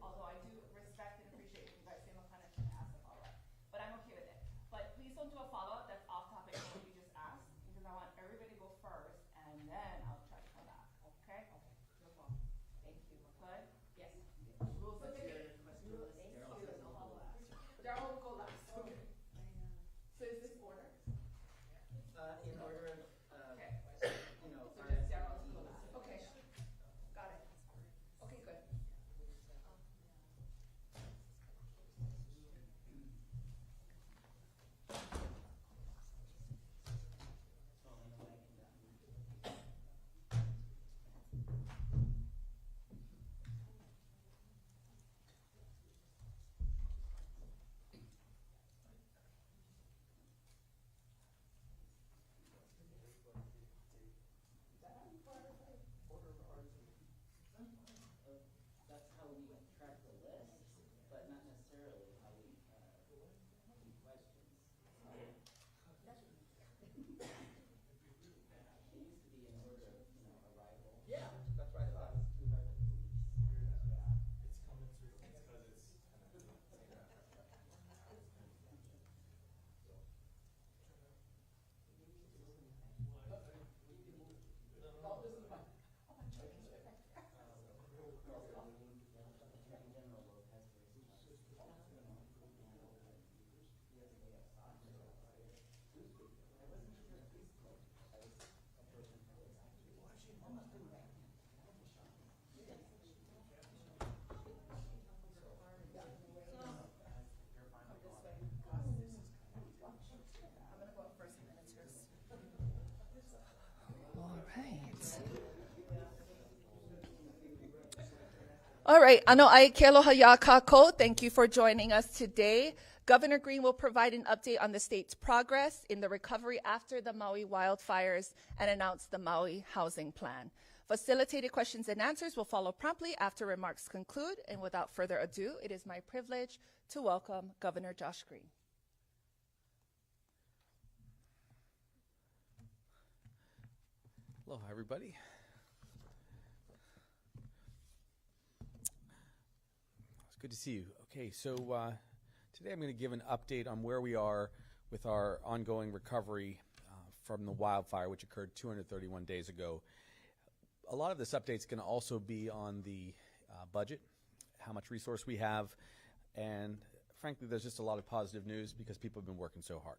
although I do respect and appreciate if you guys say Makana and ask a follow-up. But I'm okay with it. But please don't do a follow-up that's off topic from what you just asked, because I want everybody to go first, and then I'll try to come back, okay? Okay, no problem. Thank you. Good? Yes. Rules of What's debate. your question list? Thank Daryl you. says no follow-up. Darryl will go last, okay. So is this order? In order of, Okay. you know, So just Darryl to go last. Okay. Got it. Okay, good. That's how we track the list, but not necessarily how we, do questions. It used to be in order of, you know, arrival. Yeah, that's right. That was too hard to police. It's coming through. It's because it's kind of. Attorney General Loeb has raised questions. I wasn't sure if he's closed. I was approaching his. Almost didn't back in. That was shocking. I'm gonna go up first and then it's yours. All right, ano ai ke aloha ya kākou. Thank you for joining us today. Governor Green will provide an update on the state's progress in the recovery after the Maui wildfires and announce the Maui housing plan. Facilitated questions and answers will follow promptly after remarks conclude. And without further ado, it is my privilege to welcome Governor Josh Green. Aloha, everybody. It's good to see you. Okay, so today I'm going to give an update on where we are with our ongoing recovery from the wildfire, which occurred 231 days ago. A lot of this update is going to also be on the budget, how much resource we have, and frankly, there's just a lot of positive news because people have been working so hard.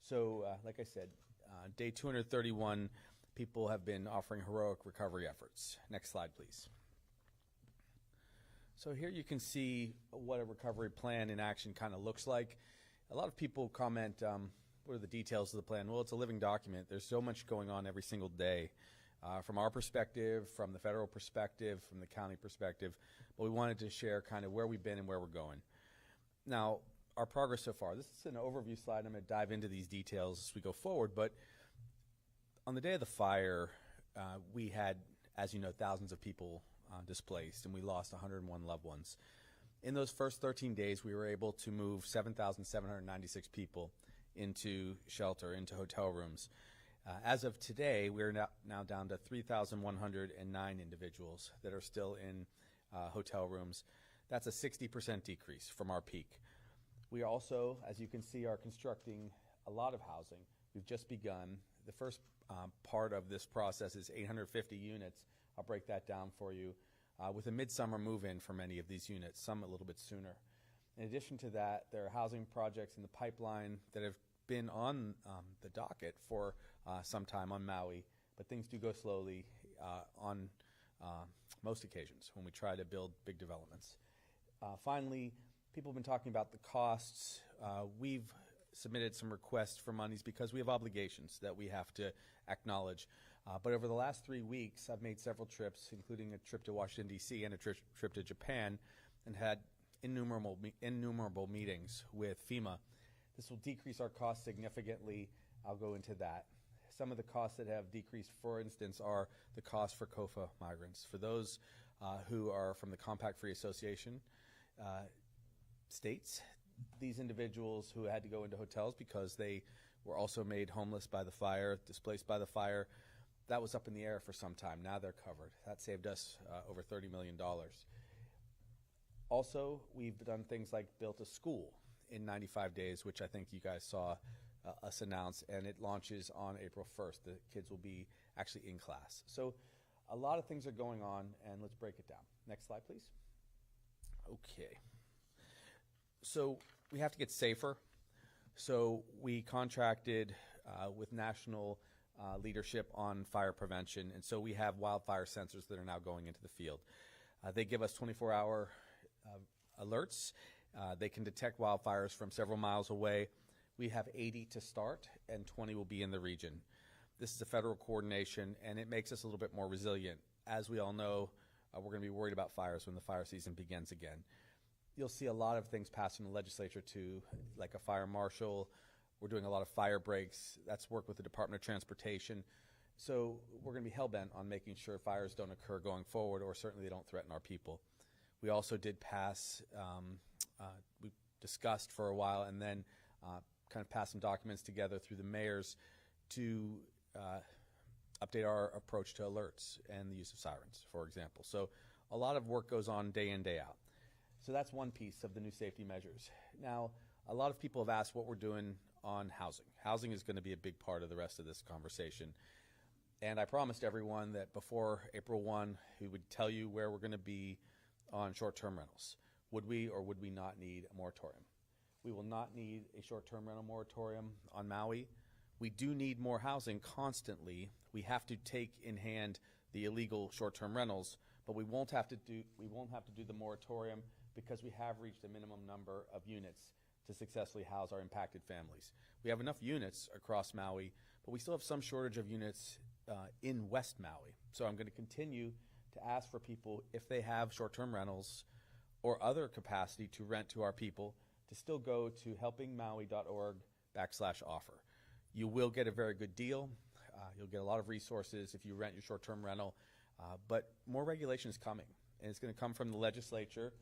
So, like I said, day 231, people have been offering heroic recovery efforts. Next slide, please. So here you can see what a recovery plan in action kind of looks like. A lot of people comment, what are the details of the plan? Well, it's a living document. There's so much going on every single day. From our perspective, from the federal perspective, from the county perspective, but we wanted to share kind of where we've been and where we're going. Now, our progress so far. This is an overview slide. I'm going to dive into these details as we go forward, but on the day of the fire, we had, as you know, thousands of people displaced, and we lost 101 loved ones. In those first 13 days, we were able to move 7,796 people into shelter, into hotel rooms. As of today, we're now down to 3,109 individuals that are still in hotel rooms. That's a 60% decrease from our peak. We also, as you can see, are constructing a lot of housing. We've just begun. The first part of this process is 850 units. I'll break that down for you, with a midsummer move-in for many of these units, some a little bit sooner. In addition to that, there are housing projects in the pipeline that have been on the docket for some time on Maui, but things do go slowly on most occasions when we try to build big developments. Finally, people have been talking about the costs. We've submitted some requests for monies because we have obligations that we have to acknowledge. But over the last 3 weeks, I've made several trips, including a trip to Washington, D.C. and a trip to Japan, and had innumerable meetings with FEMA. This will decrease our costs significantly. I'll go into that. Some of the costs that have decreased, for instance, are the cost for COFA migrants. For those who are from the Compact Free Association states, these individuals who had to go into hotels because they were also made homeless by the fire, displaced by the fire, that was up in the air for some time. Now they're covered. That saved us over $30 million. Also, we've done things like built a school in 95 days, which I think you guys saw us announce, and it launches on April 1st. The kids will be actually in class. So a lot of things are going on, and let's break it down. Next slide, please. Okay. So we have to get safer. So we contracted with national leadership on fire prevention, and so we have wildfire sensors that are now going into the field. They give us 24-hour alerts. They can detect wildfires from several miles away. We have 80 to start, and 20 will be in the region. This is a federal coordination, and it makes us a little bit more resilient. As we all know, we're going to be worried about fires when the fire season begins again. You'll see a lot of things passed in the legislature too, like a fire marshal. We're doing a lot of fire breaks. That's work with the Department of Transportation. So we're going to be hell-bent on making sure fires don't occur going forward, or certainly they don't threaten our people. We also did pass, we discussed for a while and then kind of passed some documents together through the mayors to update our approach to alerts and the use of sirens, for example. So a lot of work goes on day in, day out. So that's one piece of the new safety measures. Now, a lot of people have asked what we're doing on housing. Housing is going to be a big part of the rest of this conversation. And I promised everyone that before April 1, we would tell you where we're going to be on short-term rentals. Would we or would we not need a moratorium? We will not need a short-term rental moratorium on Maui. We do need more housing constantly. We have to take in hand the illegal short-term rentals, but we won't have to do the moratorium because we have reached a minimum number of units to successfully house our impacted families. We have enough units across Maui, but we still have some shortage of units in West Maui. So I'm going to continue to ask for people, if they have short-term rentals or other capacity to rent to our people, to still go to helpingmaui.org/offer. You will get a very good deal. You'll get a lot of resources if you rent your short-term rental, but more regulation is coming, and it's going to come from the legislature.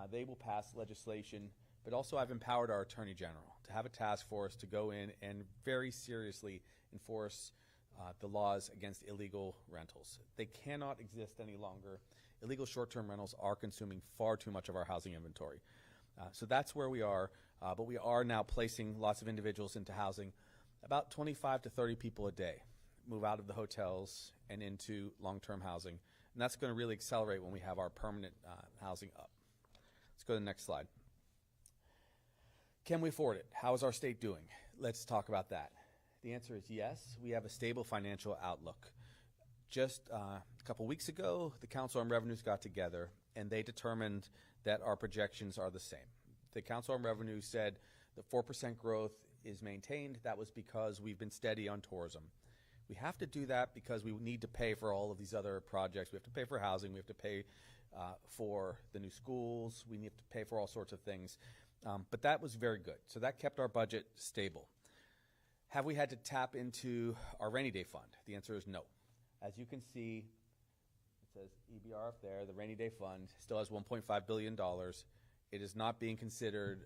They will pass legislation, but also I've empowered our Attorney General to have a task force to go in and very seriously enforce the laws against illegal rentals. They cannot exist any longer. Illegal short-term rentals are consuming far too much of our housing inventory. So that's where we are, but we are now placing lots of individuals into housing. About 25 to 30 people a day move out of the hotels and into long-term housing, and that's going to really accelerate when we have our permanent housing up. Let's go to the next slide. Can we afford it? How is our state doing? Let's talk about that. The answer is yes. We have a stable financial outlook. Just a couple weeks ago, the Council on Revenues got together, and they determined that our projections are the same. The Council on Revenue said the 4% growth is maintained. That was because we've been steady on tourism. We have to do that because we need to pay for all of these other projects. We have to pay for housing. We have to pay for the new schools. We need to pay for all sorts of things. But that was very good. So that kept our budget stable. Have we had to tap into our rainy day fund? The answer is no. As you can see, it says EBR up there. The rainy day fund still has $1.5 billion. It is not being considered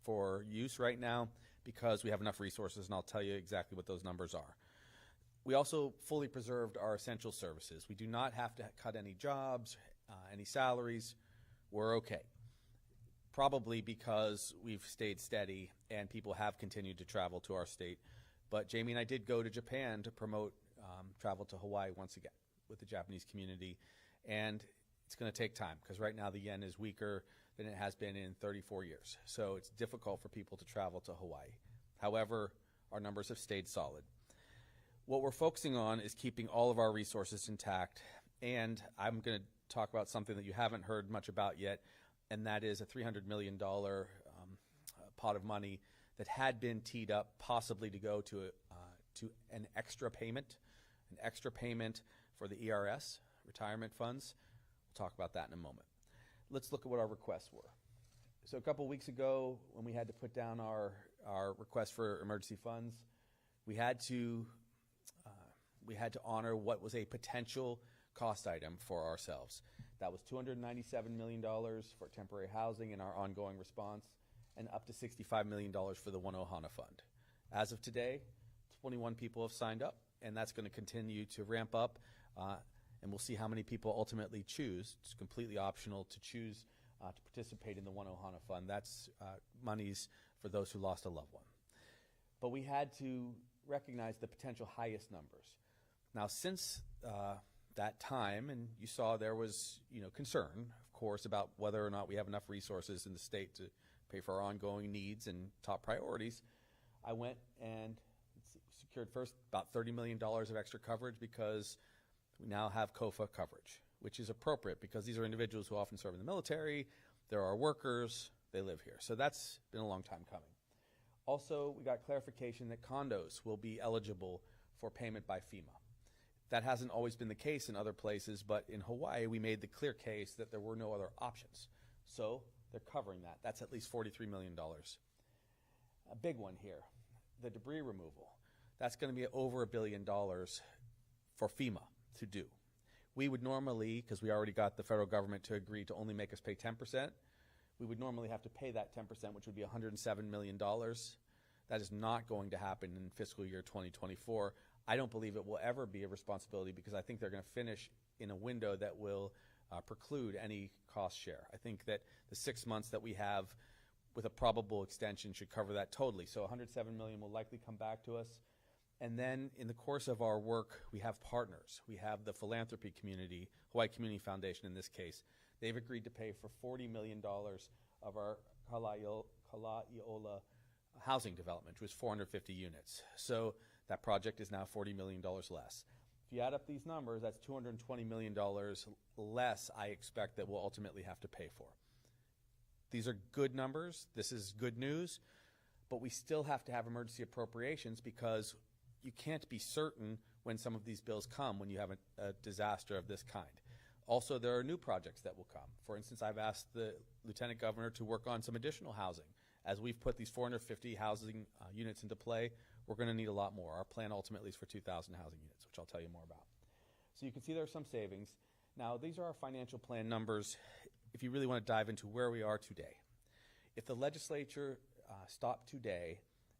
for use right now because we have enough resources, and I'll tell you exactly what those numbers are. We also fully preserved our essential services. We do not have to cut any jobs, any salaries. We're okay. Probably because we've stayed steady and people have continued to travel to our state. But Jamie and I did go to Japan to promote travel to Hawaii once again with the Japanese community. And it's going to take time because right now the yen is weaker than it has been in 34 years. So it's difficult for people to travel to Hawaii. However, our numbers have stayed solid. What we're focusing on is keeping all of our resources intact. And I'm going to talk about something that you haven't heard much about yet, and that is a $300 million pot of money that had been teed up possibly to go to an extra payment for the ERS, retirement funds. We'll talk about that in a moment. Let's look at what our requests were. So a couple weeks ago, when we had to put down our request for emergency funds, we had to honor what was a potential cost item for ourselves. That was $297 million for temporary housing in our ongoing response, and up to $65 million for the One Ohana Fund. As of today, 21 people have signed up, and that's going to continue to ramp up, and we'll see how many people ultimately choose. It's completely optional to choose to participate in the One Ohana Fund. That's monies for those who lost a loved one. But we had to recognize the potential highest numbers. Now, since that time, and you saw there was concern, of course, about whether or not we have enough resources in the state to pay for our ongoing needs and top priorities, I went and secured first about $30 million of extra coverage because we now have COFA coverage, which is appropriate because these are individuals who often serve in the military, they're our workers, they live here. So that's been a long time coming. Also, we got clarification that condos will be eligible for payment by FEMA. That hasn't always been the case in other places, but in Hawaii, we made the clear case that there were no other options. So they're covering that. That's at least $43 million. A big one here, the debris removal. That's going to be over $1 billion for FEMA to do. We would normally, because we already got the federal government to agree to only make us pay 10%, we would normally have to pay that 10%, which would be $107 million. That is not going to happen in fiscal year 2024. I don't believe it will ever be a responsibility because I think they're going to finish in a window that will preclude any cost share. I think that the 6 months that we have with a probable extension should cover that totally. So $107 million will likely come back to us. And then in the course of our work, we have partners. We have the philanthropy community, Hawaii Community Foundation in this case. They've agreed to pay for $40 million of our Kala'iola housing development, which was 450 units. So that project is now $40 million less. If you add up these numbers, that's $220 million less I expect that we'll ultimately have to pay for. These are good numbers. This is good news. But we still have to have emergency appropriations because you can't be certain when some of these bills come when you have a disaster of this kind. Also, there are new projects that will come. For instance, I've asked the Lieutenant Governor to work on some additional housing. As we've put these 450 housing units into play, we're going to need a lot more. Our plan ultimately is for 2,000 housing units, which I'll tell you more about. So you can see there are some savings. Now, these are our financial plan numbers if you really want to dive into where we are today. If the legislature stopped today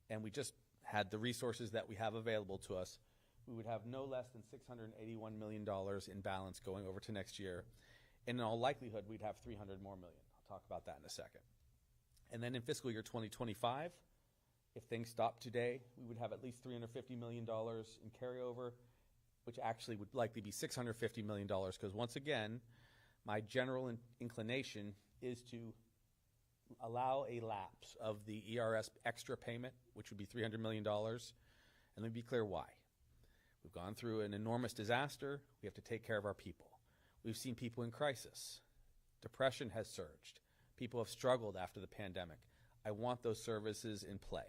and we just had the resources that we have available to us, we would have no less than $681 million in balance going over to next year. And in all likelihood, we'd have $300 more million. I'll talk about that in a second. And then in fiscal year 2025, if things stopped today, we would have at least $350 million in carryover, which actually would likely be $650 million because once again, my general inclination is to allow a lapse of the ERS extra payment, which would be $300 million. And let me be clear why. We've gone through an enormous disaster. We have to take care of our people. We've seen people in crisis. Depression has surged. People have struggled after the pandemic. I want those services in play.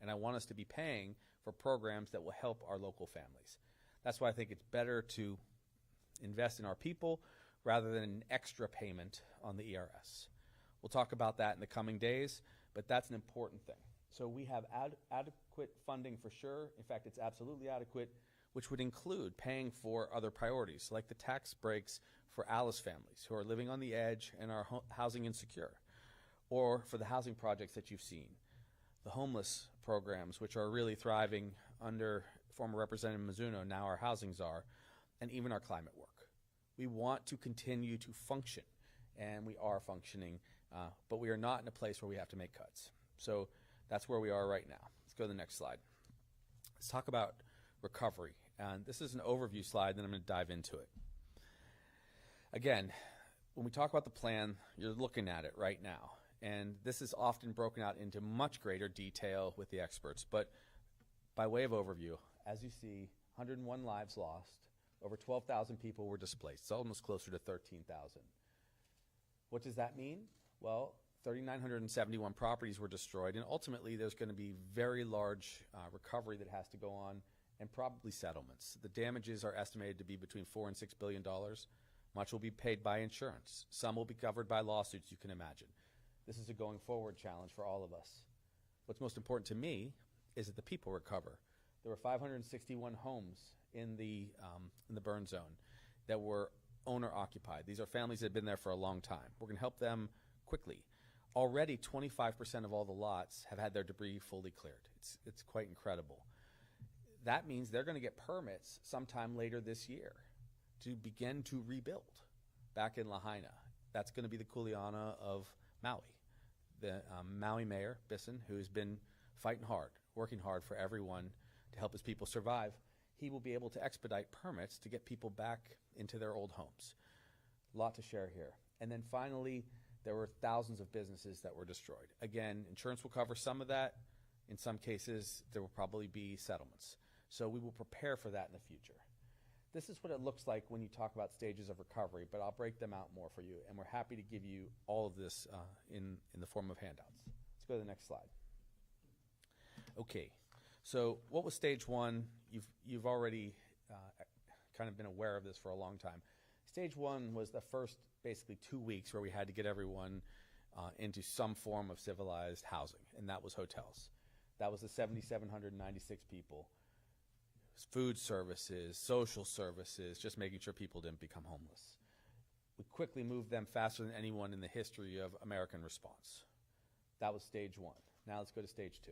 And I want us to be paying for programs that will help our local families. That's why I think it's better to invest in our people rather than an extra payment on the ERS. We'll talk about that in the coming days, but that's an important thing. So we have adequate funding for sure. In fact, it's absolutely adequate, which would include paying for other priorities, like the tax breaks for Alice families who are living on the edge and are housing insecure, or for the housing projects that you've seen, the homeless programs, which are really thriving under former Representative Mizuno, now our housing czar, and even our climate work. We want to continue to function, and we are functioning, but we are not in a place where we have to make cuts. So that's where we are right now. Let's go to the next slide. Let's talk about recovery. And this is an overview slide, then I'm going to dive into it. Again, when we talk about the plan, you're looking at it right now. And this is often broken out into much greater detail with the experts. But by way of overview, as you see, 101 lives lost, over 12,000 people were displaced. It's almost closer to 13,000. What does that mean? Well, 3,971 properties were destroyed, and ultimately there's going to be very large recovery that has to go on, and probably settlements. The damages are estimated to be between $4 and $6 billion. Much will be paid by insurance. Some will be covered by lawsuits, you can imagine. This is a going forward challenge for all of us. What's most important to me is that the people recover. There were 561 homes in the burn zone that were owner occupied. These are families that have been there for a long time. We're going to help them quickly. Already 25% of all the lots have had their debris fully cleared. It's quite incredible. That means they're going to get permits sometime later this year to begin to rebuild back in Lahaina. That's going to be the Kuleana of Maui. The Maui mayor, Bisson, who's been fighting hard, working hard for everyone to help his people survive, he will be able to expedite permits to get people back into their old homes. A lot to share here. And then finally, there were thousands of businesses that were destroyed. Again, insurance will cover some of that. In some cases, there will probably be settlements. So we will prepare for that in the future. This is what it looks like when you talk about stages of recovery, but I'll break them out more for you, and we're happy to give you all of this in the form of handouts. Let's go to the next slide. Okay, so what was stage one? You've already kind of been aware of this for a long time. Stage one was the first basically 2 weeks where we had to get everyone into some form of civilized housing, and that was hotels. That was the 7,796 people. Food services, social services, just making sure people didn't become homeless. We quickly moved them faster than anyone in the history of American response. That was stage one. Now let's go to stage two.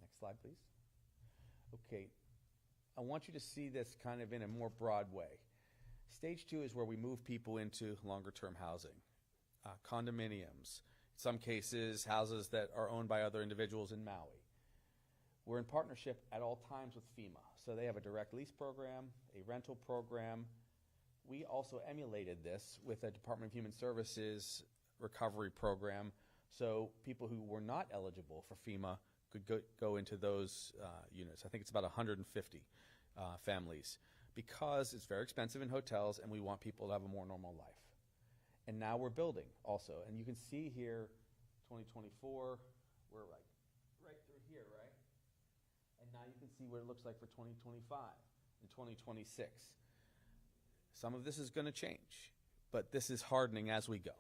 Next slide, please. Okay, I want you to see this kind of in a more broad way. Stage two is where we move people into longer-term housing, condominiums, in some cases, houses that are owned by other individuals in Maui. We're in partnership at all times with FEMA. So they have a direct lease program, a rental program. We also emulated this with a Department of Human Services recovery program. So people who were not eligible for FEMA could go into those units. I think it's about 150 families, because it's very expensive in hotels and we want people to have a more normal life. And now we're building also. And you can see here, 2024, we're right through here, right? And now you can see what it looks like for 2025 and 2026. Some of this is going to change, but this is hardening as we go.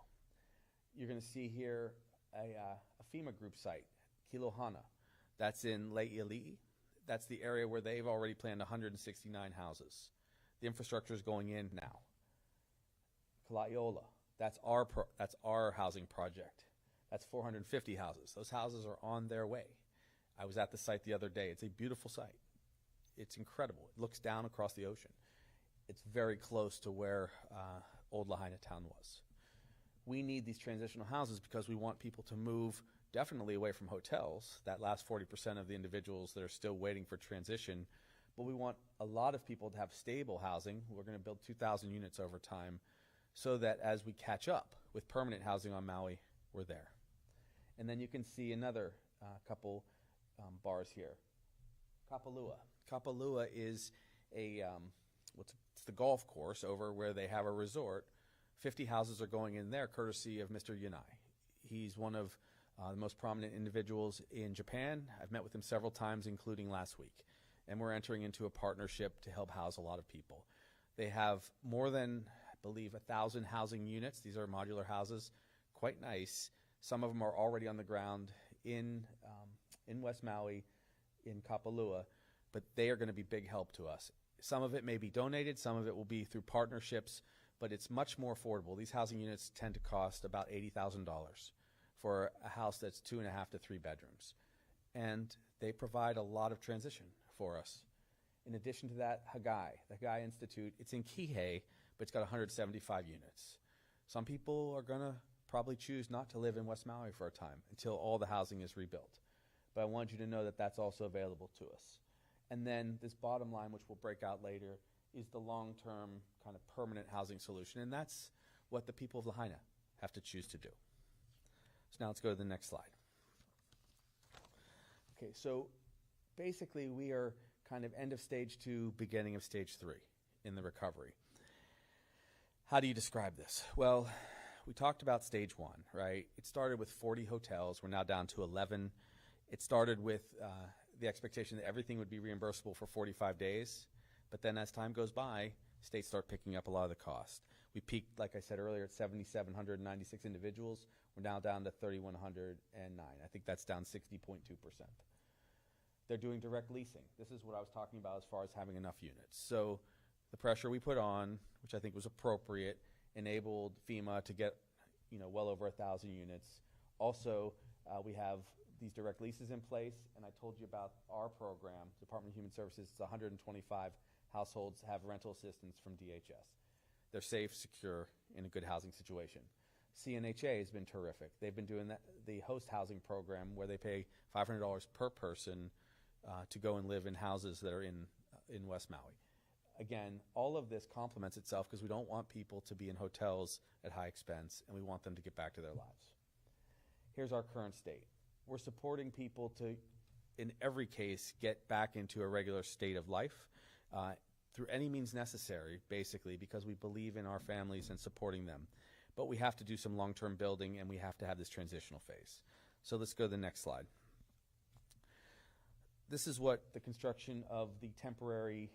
You're going to see here a FEMA group site, Kilohana. That's in Le'i'ili'i. That's the area where they've already planned 169 houses. The infrastructure is going in now. Kala'iola, that's our housing project. That's 450 houses. Those houses are on their way. I was at the site the other day. It's a beautiful site. It's incredible. It looks down across the ocean. It's very close to where old Lahaina town was. We need these transitional houses because we want people to move definitely away from hotels, that last 40% of the individuals that are still waiting for transition. But we want a lot of people to have stable housing. We're going to build 2,000 units over time so that as we catch up with permanent housing on Maui, we're there. And then you can see another couple bars here. Kapalua. Kapalua is it's the golf course over where they have a resort. 50 houses are going in there courtesy of Mr. Yanai. He's one of the most prominent individuals in Japan. I've met with him several times, including last week. And we're entering into a partnership to help house a lot of people. They have more than, I believe, 1,000 housing units. These are modular houses, quite nice. Some of them are already on the ground in West Maui, in Kapalua, but they are going to be big help to us. Some of it may be donated, some of it will be through partnerships, but it's much more affordable. These housing units tend to cost about $80,000 for a house that's 2.5 to 3 bedrooms. And they provide a lot of transition for us. In addition to that, Hagai, the Hagai Institute, it's in Kihei, but it's got 175 units. Some people are going to probably choose not to live in West Maui for a time until all the housing is rebuilt. But I want you to know that that's also available to us. And then this bottom line, which we'll break out later, is the long-term kind of permanent housing solution. And that's what the people of Lahaina have to choose to do. So now let's go to the next slide. Okay, so basically we are kind of end of stage 2, beginning of stage 3 in the recovery. How do you describe this? Well, we talked about stage 1, right? It started with 40 hotels. We're now down to 11. It started with the expectation that everything would be reimbursable for 45 days. But then as time goes by, states start picking up a lot of the cost. We peaked, like I said earlier, at 7,796 individuals. We're now down to 3,109. I think that's down 60.2%. They're doing direct leasing. This is what I was talking about as far as having enough units. So the pressure we put on, which I think was appropriate, enabled FEMA to get well over 1,000 units. Also, we have these direct leases in place, and I told you about our program, Department of Human Services. It's 125 households have rental assistance from DHS. they're safe, secure, in a good housing situation. CNHA has been terrific. They've been doing the host housing program where they pay $500 per person to go and live in houses that are in West Maui. Again, all of this complements itself because we don't want people to be in hotels at high expense, and we want them to get back to their lives. Here's our current state. We're supporting people to, in every case, get back into a regular state of life through any means necessary, basically, because we believe in our families and supporting them. But we have to do some long-term building, and we have to have this transitional phase. So let's go to the next slide. This is what the construction of the temporary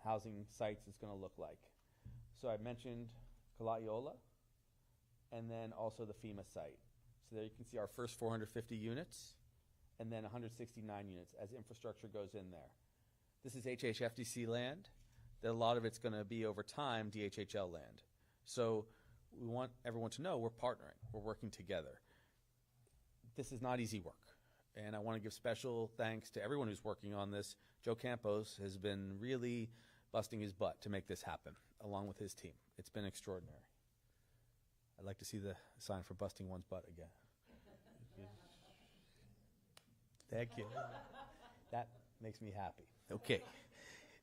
housing sites is going to look like. So I mentioned Kala'iola, and then also the FEMA site. So there you can see our first 450 units, and then 169 units as infrastructure goes in there. This is HHFDC land. A lot of it's going to be, over time, DHHL land. So we want everyone to know we're partnering. We're working together. This is not easy work. And I want to give special thanks to everyone who's working on this. Joe Campos has been really busting his butt to make this happen, along with his team. It's been extraordinary. I'd like to see the sign for busting one's butt again. Thank you. That makes me happy. Okay.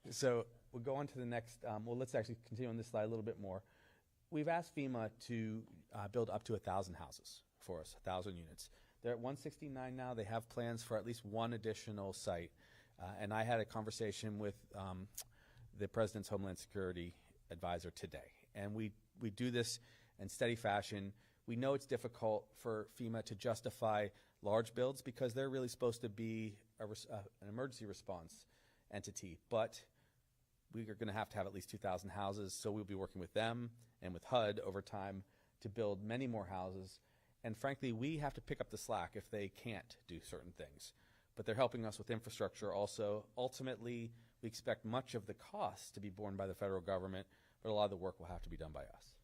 So we'll go on to the next. Well, let's actually continue on this slide a little bit more. We've asked FEMA to build up to 1,000 houses for us, 1,000 units. They're at 169 now. They have plans for at least one additional site. And I had a conversation with the President's Homeland Security advisor today. And we do this in steady fashion. We know it's difficult for FEMA to justify large builds because they're really supposed to be an emergency response entity. But we are going to have at least 2,000 houses. So we'll be working with them and with HUD over time to build many more houses. And frankly, we have to pick up the slack if they can't do certain things. But they're helping us with infrastructure also. Ultimately, we expect much of the costs to be borne by the federal government, but a lot of the work will have to be done by us.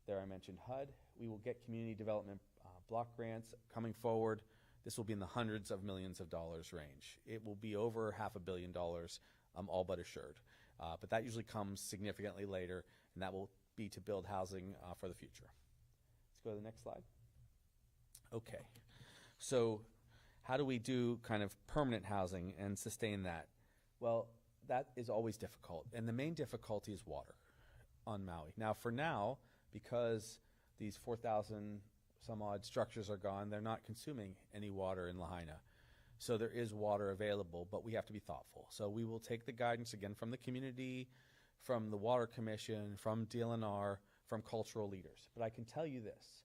There I mentioned HUD. We will get community development block grants coming forward. This will be in the hundreds of millions of dollars range. It will be over $500 million, all but assured. But that usually comes significantly later, and that will be to build housing for the future. Let's go to the next slide. Okay. So how do we do kind of permanent housing and sustain that? Well, that is always difficult. And the main difficulty is water on Maui. Now, for now, because these 4,000 some odd structures are gone, they're not consuming any water in Lahaina. So there is water available, but we have to be thoughtful. So we will take the guidance again from the community, from the Water Commission, from DLNR, from cultural leaders. But I can tell you this.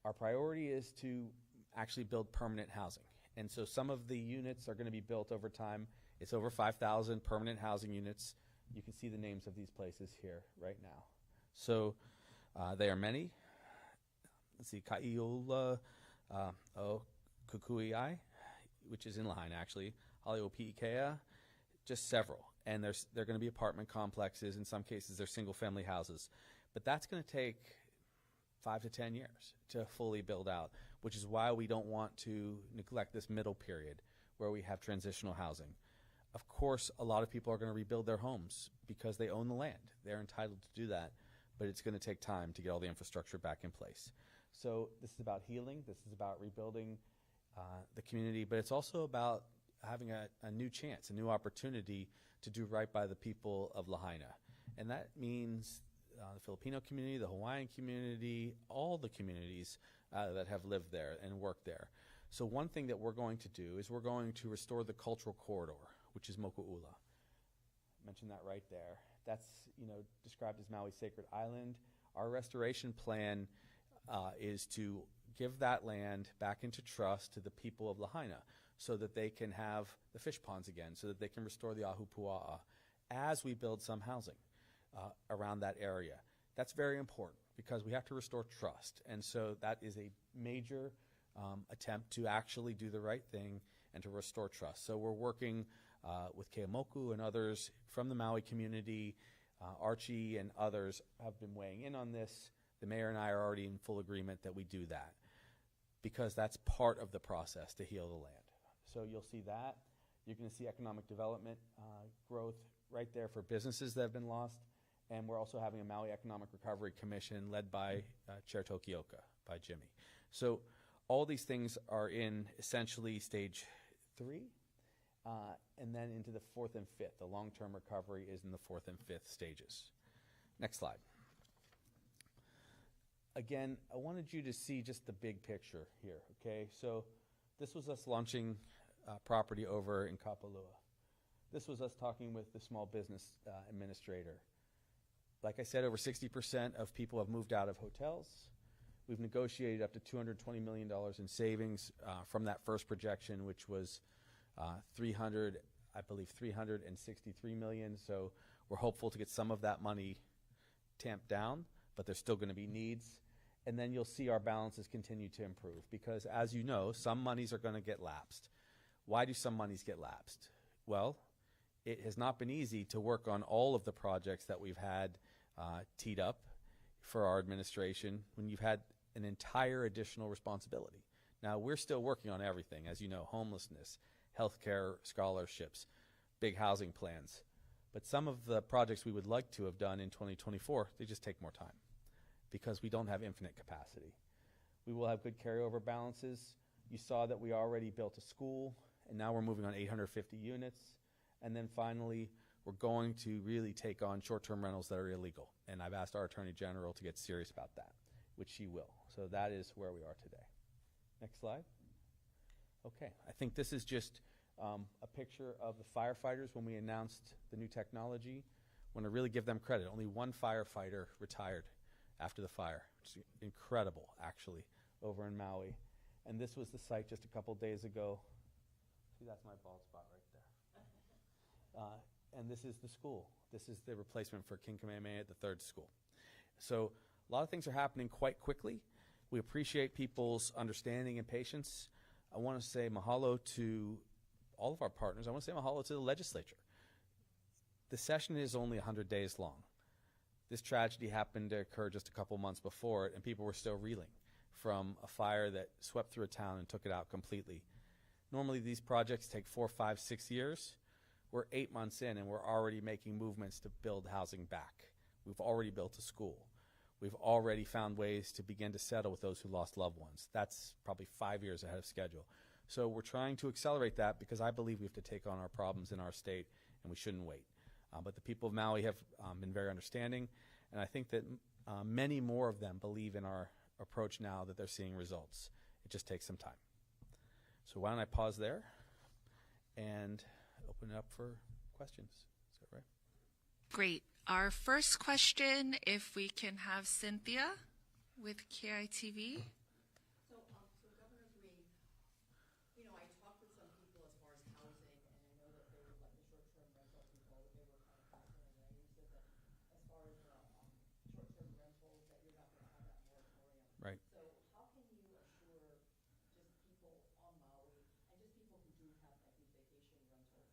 Our priority is to actually build permanent housing. And so some of the units are going to be built over time. It's over 5,000 permanent housing units. You can see the names of these places here right now. So they are many. Let's see, Kaiola, Kukui'ai, which is in Lahaina actually, Haliopi'ikea, just several. And they're going to be apartment complexes. In some cases, they're single-family houses. But that's going to take 5 to 10 years to fully build out, which is why we don't want to neglect this middle period where we have transitional housing. Of course, a lot of people are going to rebuild their homes because they own the land. They're entitled to do that, but it's going to take time to get all the infrastructure back in place. So this is about healing. This is about rebuilding the community, but it's also about having a new chance, a new opportunity to do right by the people of Lahaina. And that means the Filipino community, the Hawaiian community, all the communities that have lived there and worked there. So one thing that we're going to do is we're going to restore the cultural corridor, which is Moku'ula. Mentioned that right there. That's described as Maui's sacred island. Our restoration plan is to give that land back into trust to the people of Lahaina so that they can have the fish ponds again, so that they can restore the ahupua'a as we build some housing around that area. That's very important because we have to restore trust. And so that is a major attempt to actually do the right thing and to restore trust. So we're working with Keamoku and others from the Maui community. Archie and others have been weighing in on this. The mayor and I are already in full agreement that we do that because that's part of the process to heal the land. So you'll see that. You're going to see economic development growth right there for businesses that have been lost, And we're also having a Maui Economic Recovery Commission led by Chair Tokioka, by Jimmy. So all these things are in essentially stage 3, and then into the 4th and 5th. The long-term recovery is in the 4th and 5th stages. Next slide. Again, I wanted you to see just the big picture here, okay? So this was us launching property over in Kapalua. This was us talking with the small business administrator. Like I said, over 60% of people have moved out of hotels. We've negotiated up to $220 million in savings from that first projection, which was 363 million. So we're hopeful to get some of that money tamped down, but there's still going to be needs. And then you'll see our balances continue to improve because, as you know, some monies are going to get lapsed. Why do some monies get lapsed? Well, it has not been easy to work on all of the projects that we've had teed up for our administration when you've had an entire additional responsibility. Now, we're still working on everything, as you know, homelessness, healthcare scholarships, big housing plans. But some of the projects we would like to have done in 2024, they just take more time because we don't have infinite capacity. We will have good carryover balances. You saw that we already built a school, and now we're moving on 850 units. And then finally, we're going to really take on short-term rentals that are illegal. And I've asked our Attorney General to get serious about that, which she will. So that is where we are today. Next slide. Okay, I think this is just a picture of the firefighters when we announced the new technology. I want to really give them credit. Only one firefighter retired after the fire, which is incredible, actually, over in Maui. And this was the site just a couple days ago. See, that's my bald spot right there. And this is the school. This is the replacement for King Kamehameha at the 3rd school. So a lot of things are happening quite quickly. We appreciate people's understanding and patience. I want to say mahalo to all of our partners. I want to say mahalo to the legislature. The session is only 100 days long. This tragedy happened to occur just a couple months before it, and people were still reeling from a fire that swept through a town and took it out completely. Normally these projects take 4, 5, 6 years. We're 8 months in, and we're already making movements to build housing back. We've already built a school. We've already found ways to begin to settle with those who lost loved ones. That's probably 5 years ahead of schedule. So we're trying to accelerate that because I believe we have to take on our problems in our state, and we shouldn't wait. But the people of Maui have been very understanding, and I think that many more of them believe in our approach now that they're seeing results. It just takes some time. So why don't I pause there and open it up for questions. Is that right? Great. Our first question, if we can have Cynthia with KITV. So Governor Green, I talked with some people as far as housing, and I know that they would let the short-term rental people, they were kind of concerned, right? You said that as far as short-term rentals, that you're not going to have that moratorium. Right. So how can you assure just people on Maui, and just people who do have like these vacation rentals,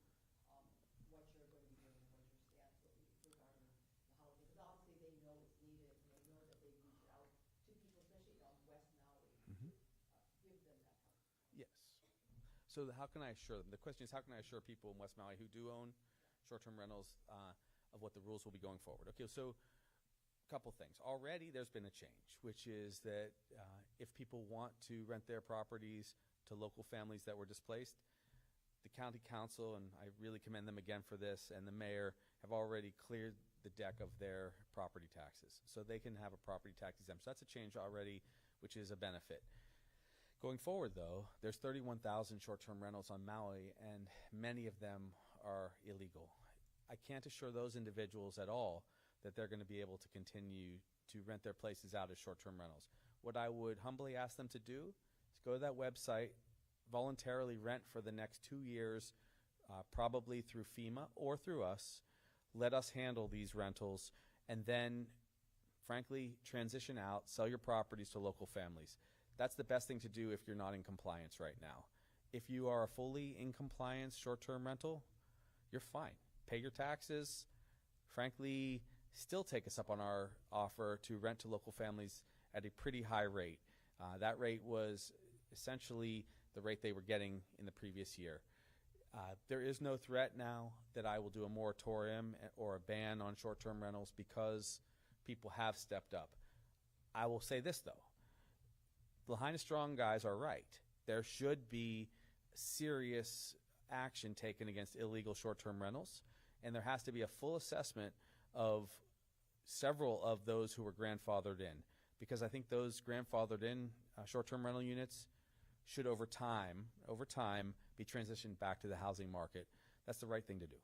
what you're going to be doing and what your stance will be regarding the housing? Because obviously they know it's needed, and they know that they've reached out to people, especially on West Maui, to give them that help. Yes. So how can I assure them? The question is, how can I assure people in West Maui who do own short-term rentals of what the rules will be going forward? Okay, so a couple things. Already there's been a change, which is that if people want to rent their properties to local families that were displaced, the county council, and I really commend them again for this, and the mayor have already cleared the deck of their property taxes. So they can have a property tax exemption. So that's a change already, which is a benefit. Going forward, though, there's 31,000 short-term rentals on Maui, and many of them are illegal. I can't assure those individuals at all that they're going to be able to continue to rent their places out as short-term rentals. What I would humbly ask them to do is go to that website, voluntarily rent for the next 2 years, probably through FEMA or through us. Let us handle these rentals, and then, frankly, transition out, sell your properties to local families. That's the best thing to do if you're not in compliance right now. If you are a fully in compliance short-term rental, you're fine. Pay your taxes. Frankly, still take us up on our offer to rent to local families at a pretty high rate. That rate was essentially the rate they were getting in the previous year. There is no threat now that I will do a moratorium or a ban on short-term rentals because people have stepped up. I will say this, though. Lahaina Strong guys are right. There should be serious action taken against illegal short-term rentals, and there has to be a full assessment of several of those who were grandfathered in, because I think those grandfathered in short-term rental units should over time be transitioned back to the housing market. That's the right thing to do.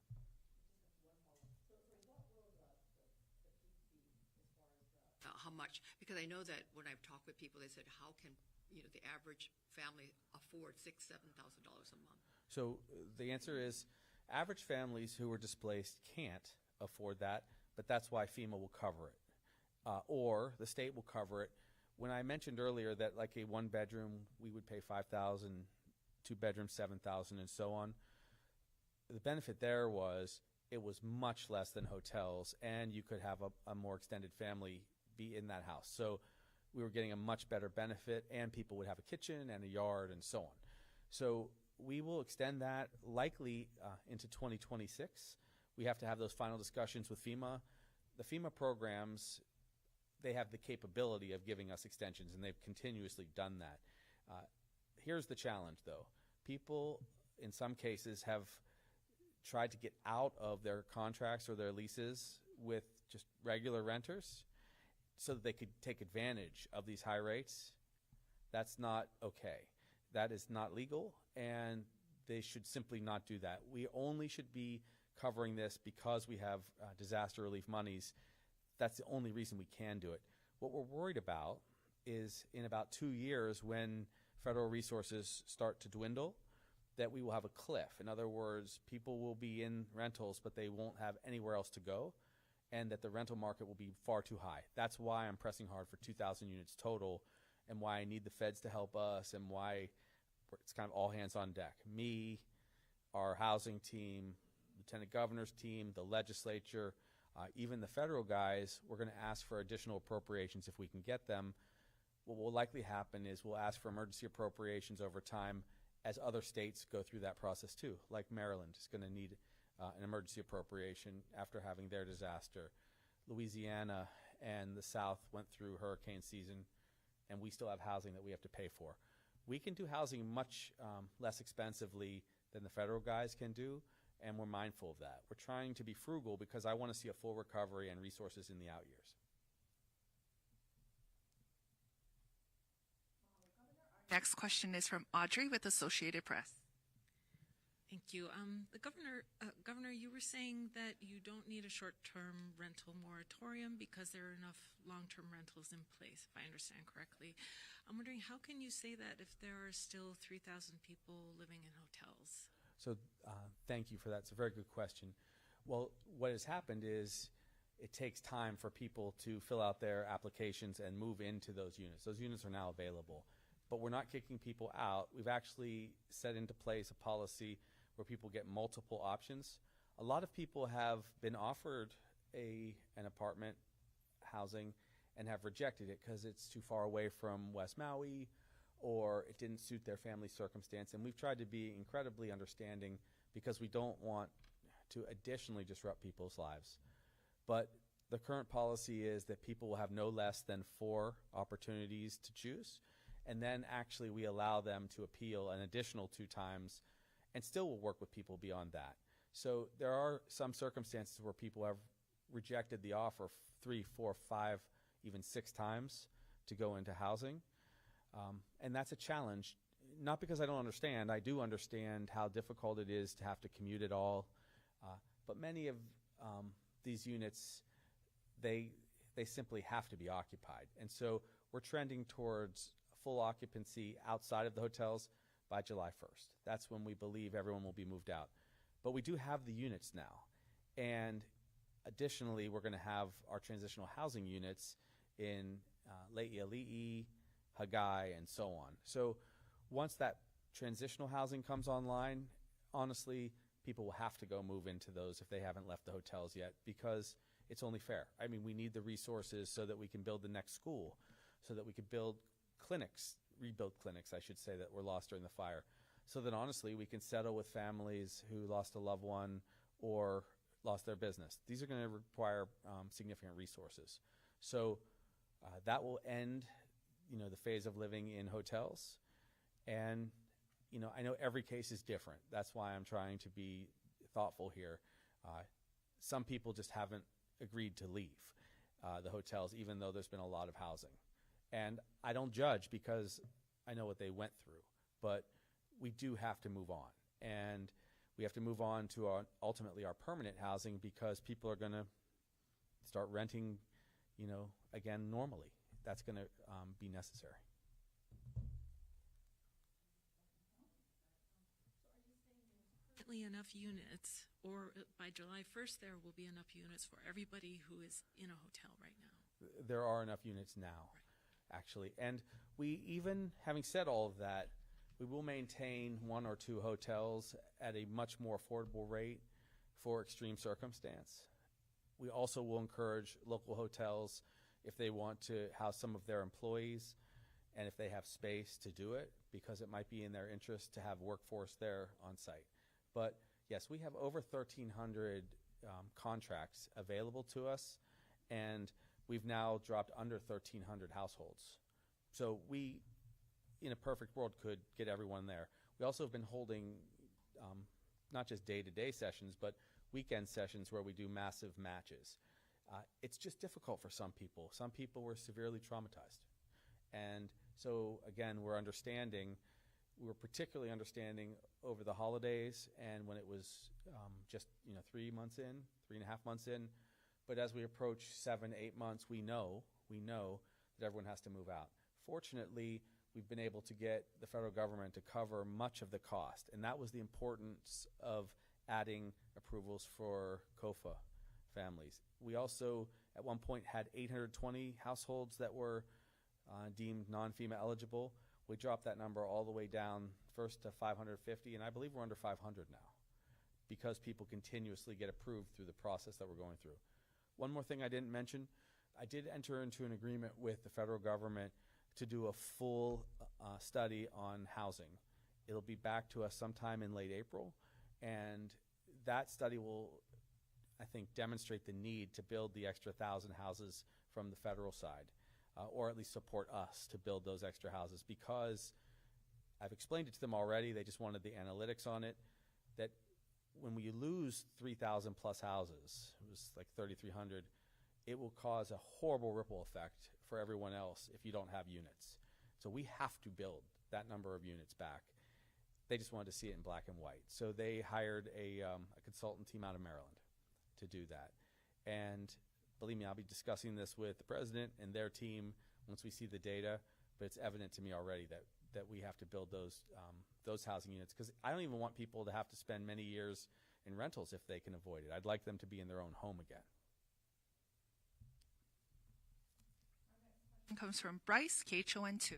How much? Because I know that when I've talked with people, they said, how can the average family afford $6,000-7,000 a month? So the answer is average families who are displaced can't afford that, but that's why FEMA will cover it, or the state will cover it. When I mentioned earlier that like a one bedroom, we would pay $5,000, two bedrooms, $7,000, and so on. The benefit there was it was much less than hotels, and you could have a more extended family be in that house. So we were getting a much better benefit, and people would have a kitchen and a yard and so on. So we will extend that likely into 2026. We have to have those final discussions with FEMA. The FEMA programs, they have the capability of giving us extensions, and they've continuously done that. Here's the challenge, though. People, in some cases, have tried to get out of their contracts or their leases with just regular renters so that they could take advantage of these high rates. That's not okay. That is not legal, and they should simply not do that. We only should be covering this because we have disaster relief monies. That's the only reason we can do it. What we're worried about is in about 2 years, when federal resources start to dwindle, that we will have a cliff. In other words, people will be in rentals, but they won't have anywhere else to go, and that the rental market will be far too high. That's why I'm pressing hard for 2,000 units total, and why I need the feds to help us, and why it's kind of all hands on deck. Me, our housing team, Lieutenant Governor's team, the legislature, even the federal guys, we're going to ask for additional appropriations if we can get them. What will likely happen is we'll ask for emergency appropriations over time as other states go through that process too. Like Maryland is going to need an emergency appropriation after having their disaster. Louisiana and the South went through hurricane season, and we still have housing that we have to pay for. We can do housing much less expensively than the federal guys can do, and we're mindful of that. We're trying to be frugal because I want to see a full recovery and resources in the out years. Next question is from Audrey with Associated Press. Thank you. The Governor, you were saying that you don't need a short-term rental moratorium because there are enough long-term rentals in place, if I understand correctly. I'm wondering, how can you say that if there are still 3,000 people living in hotels? So thank you for that. It's a very good question. Well, what has happened is it takes time for people to fill out their applications and move into those units. Those units are now available. But we're not kicking people out. We've actually set into place a policy where people get multiple options. A lot of people have been offered an apartment housing and have rejected it because it's too far away from West Maui, or it didn't suit their family circumstance. And we've tried to be incredibly understanding because we don't want to additionally disrupt people's lives. But the current policy is that people will have no less than 4 opportunities to choose. And then actually we allow them to appeal an additional 2 times, and still will work with people beyond that. So there are some circumstances where people have rejected the offer 3, 4, 5, even 6 times to go into housing. And that's a challenge, not because I don't understand. I do understand how difficult it is to have to commute at all. But many of these units, they simply have to be occupied. And so we're trending towards full occupancy outside of the hotels by July 1st. That's when we believe everyone will be moved out. But we do have the units now. And additionally, we're going to have our transitional housing units in Le'i'ali'i, Hagai, and so on. So once that transitional housing comes online, honestly, people will have to go move into those if they haven't left the hotels yet, because it's only fair. I mean, we need the resources so that we can build the next school, so that we can build clinics, rebuild clinics, I should say, that were lost during the fire, so that honestly we can settle with families who lost a loved one or lost their business. These are going to require significant resources. So that will end, the phase of living in hotels. And, I know every case is different. That's why I'm trying to be thoughtful here. Some people just haven't agreed to leave the hotels, even though there's been a lot of housing. And I don't judge because I know what they went through. But we do have to move on. And we have to move on to ultimately our permanent housing because people are going to start renting, again, normally. That's going to be necessary. Currently enough units, or by July 1st, there will be enough units for everybody who is in a hotel right now. There are enough units now, actually. And we even, having said all of that, we will maintain 1 or 2 hotels at a much more affordable rate for extreme circumstance. We also will encourage local hotels, if they want to house some of their employees and if they have space to do it, because it might be in their interest to have workforce there on site. But yes, we have over 1,300 contracts available to us, and we've now dropped under 1,300 households. So we, in a perfect world, could get everyone there. We also have been holding not just day-to-day sessions, but weekend sessions where we do massive matches. It's just difficult for some people. Some people were severely traumatized. And so, again, we're particularly understanding over the holidays and when it was just 3 months in, 3.5 months in. But as we approach 7, 8 months, we know that everyone has to move out. Fortunately, we've been able to get the federal government to cover much of the cost, and that was the importance of adding approvals for COFA families. We also, at one point, had 820 households that were deemed non-FEMA eligible. We dropped that number all the way down first to 550, and I believe we're under 500 now because people continuously get approved through the process that we're going through. One more thing I didn't mention, I did enter into an agreement with the federal government to do a full study on housing. It'll be back to us sometime in late April, and that study will, I think, demonstrate the need to build the extra 1,000 houses from the federal side, or at least support us to build those extra houses, because I've explained it to them already. They just wanted the analytics on it, that when we lose 3,000 plus houses, it was like 3,300, it will cause a horrible ripple effect for everyone else if you don't have units. So we have to build that number of units back. They just wanted to see it in black and white. So they hired a consultant team out of Maryland to do that. And believe me, I'll be discussing this with the president and their team once we see the data, but it's evident to me already that we have to build those housing units, because I don't even want people to have to spend many years in rentals if they can avoid it. I'd like them to be in their own home again. Comes from Bryce, KHON2.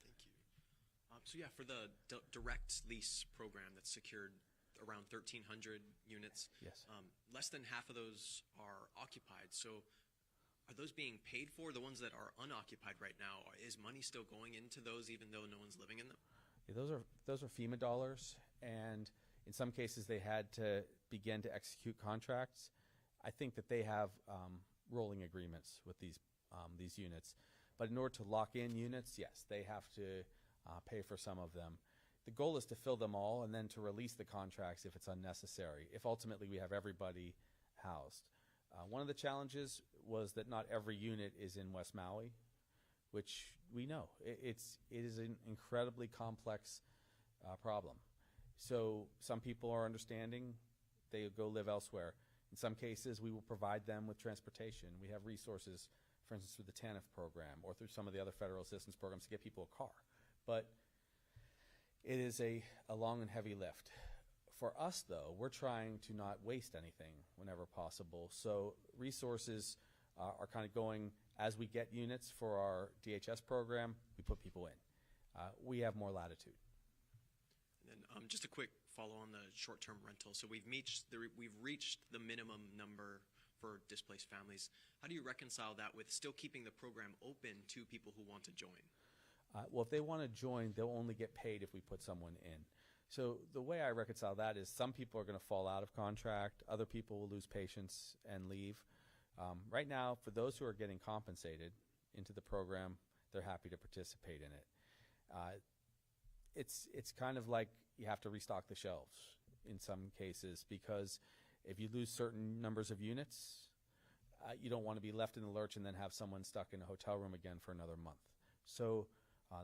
Thank you. For the direct lease program that's secured around 1,300 units, Yes. Less than half of those are occupied. So are those being paid for? The ones that are unoccupied right now, is money still going into those even though no one's living in them? Yeah, those are FEMA dollars, and in some cases they had to begin to execute contracts. I think that they have rolling agreements with these units, but in order to lock in units, yes, they have to pay for some of them. The goal is to fill them all and then to release the contracts if it's unnecessary, if ultimately we have everybody housed. One of the challenges was that not every unit is in West Maui, which we know. It is an incredibly complex problem. So some people are understanding. They go live elsewhere. In some cases, we will provide them with transportation. We have resources, for instance, through the TANF program or through some of the other federal assistance programs to get people a car. But it is a long and heavy lift. For us, though, we're trying to not waste anything whenever possible. So resources are kind of going, as we get units for our DHS program, we put people in. We have more latitude. And then just a quick follow on the short-term rental. So we've reached the minimum number for displaced families. How do you reconcile that with still keeping the program open to people who want to join? Well, if they want to join, they'll only get paid if we put someone in. So the way I reconcile that is some people are going to fall out of contract, other people will lose patience and leave. Right now, for those who are getting compensated into the program, they're happy to participate in it. It's kind of like you have to restock the shelves in some cases, because if you lose certain numbers of units, you don't want to be left in the lurch and then have someone stuck in a hotel room again for another month. So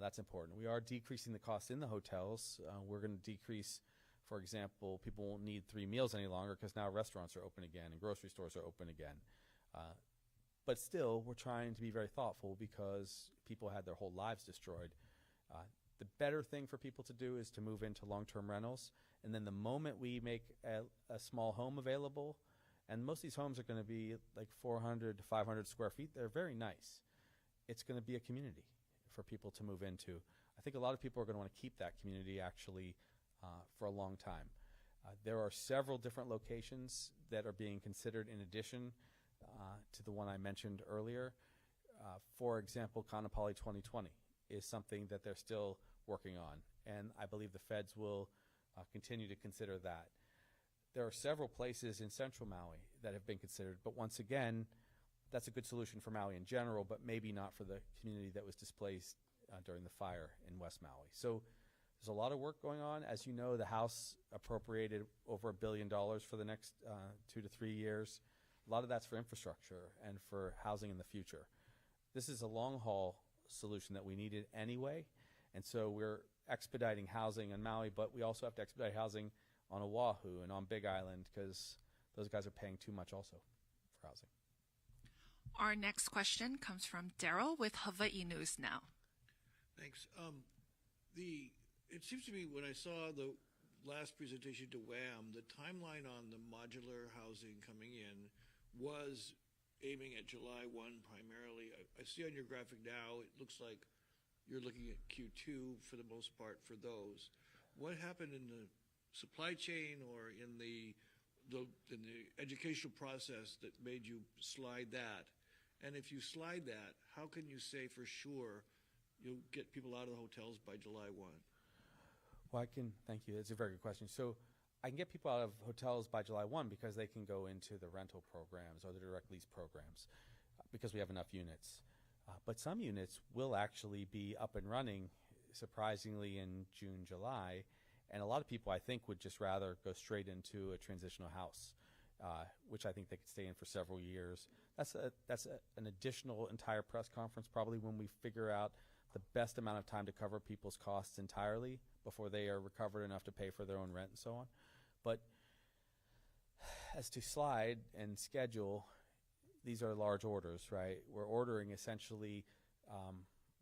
that's important. We are decreasing the costs in the hotels. We're going to decrease, for example, people won't need 3 meals any longer because now restaurants are open again and grocery stores are open again. But still, we're trying to be very thoughtful because people had their whole lives destroyed. The better thing for people to do is to move into long-term rentals. And then the moment we make a small home available, and most of these homes are going to be like 400 to 500 square feet, they're very nice. It's going to be a community for people to move into. I think a lot of people are going to want to keep that community actually for a long time. There are several different locations that are being considered in addition to the one I mentioned earlier. For example, Kaanapali 2020 is something that they're still working on, and I believe the feds will continue to consider that. There are several places in central Maui that have been considered, but once again, that's a good solution for Maui in general, but maybe not for the community that was displaced during the fire in West Maui. So there's a lot of work going on. As you know, the House appropriated over $1 billion for the next 2 to 3 years. A lot of that's for infrastructure and for housing in the future. This is a long-haul solution that we needed anyway, and so we're expediting housing on Maui, but we also have to expedite housing on Oahu and on Big Island because those guys are paying too much also for housing. Our next question comes from Daryl with Hawaii News Now. Thanks. It seems to me when I saw the last presentation to WAM, the timeline on the modular housing coming in was aiming at July 1 primarily. I see on your graphic now, it looks like you're looking at Q2 for the most part for those. What happened in the supply chain or in the educational process that made you slide that? And if you slide that, how can you say for sure you'll get people out of the hotels by July 1? Well, thank you. That's a very good question. So I can get people out of hotels by July 1 because they can go into the rental programs or the direct lease programs because we have enough units. But some units will actually be up and running, surprisingly, in June, July. And a lot of people, I think, would just rather go straight into a transitional house, which I think they could stay in for several years. That's an additional entire press conference, probably when we figure out the best amount of time to cover people's costs entirely before they are recovered enough to pay for their own rent and so on. But as to slide and schedule, these are large orders, right? We're ordering essentially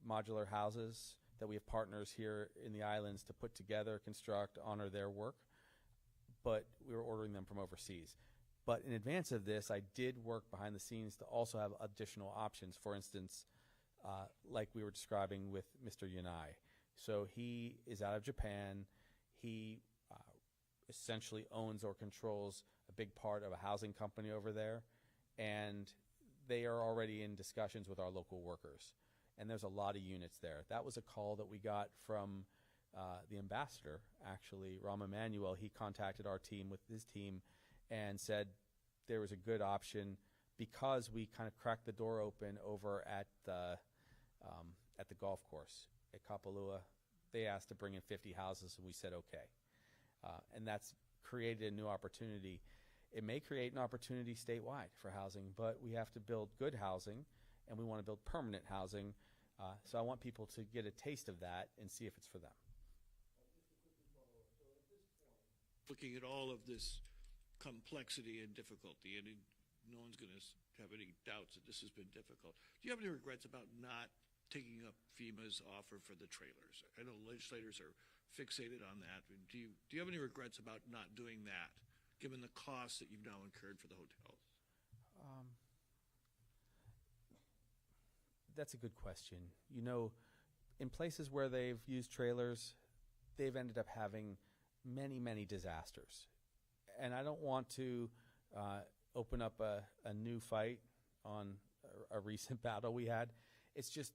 modular houses that we have partners here in the islands to put together, construct, honor their work, but we were ordering them from overseas. But in advance of this, I did work behind the scenes to also have additional options. For instance, like we were describing with Mr. Yanai. So he is out of Japan. He essentially owns or controls a big part of a housing company over there, and they are already in discussions with our local workers. And there's a lot of units there. That was a call that we got from the ambassador, actually, Rahm Emanuel. He contacted our team with his team and said there was a good option because we kind of cracked the door open over at the golf course at Kapalua. They asked to bring in 50 houses, and we said okay. And that's created a new opportunity. It may create an opportunity statewide for housing, but we have to build good housing, and we want to build permanent housing. So I want people to get a taste of that and see if it's for them. Looking at all of this complexity and difficulty, and no one's going to have any doubts that this has been difficult. Do you have any regrets about not taking up FEMA's offer for the trailers? I know legislators are fixated on that. Do you have any regrets about not doing that, given the costs that you've now incurred for the hotels? That's a good question. You know, in places where they've used trailers, they've ended up having many, many disasters. And I don't want to open up a new fight on a recent battle we had. It's just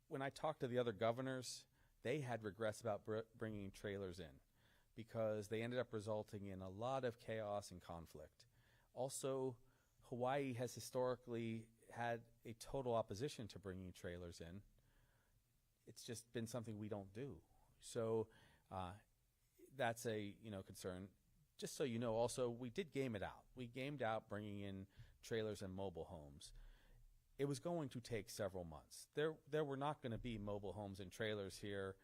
when I talked to the other governors, they had regrets about bringing trailers in. because they ended up resulting in a lot of chaos and conflict. Also, Hawaii has historically had a total opposition to bringing trailers in. It's just been something we don't do. So that's a concern. Just so you know, also, we did game it out. We gamed out bringing in trailers and mobile homes. It was going to take several months. There were not going to be mobile homes and trailers here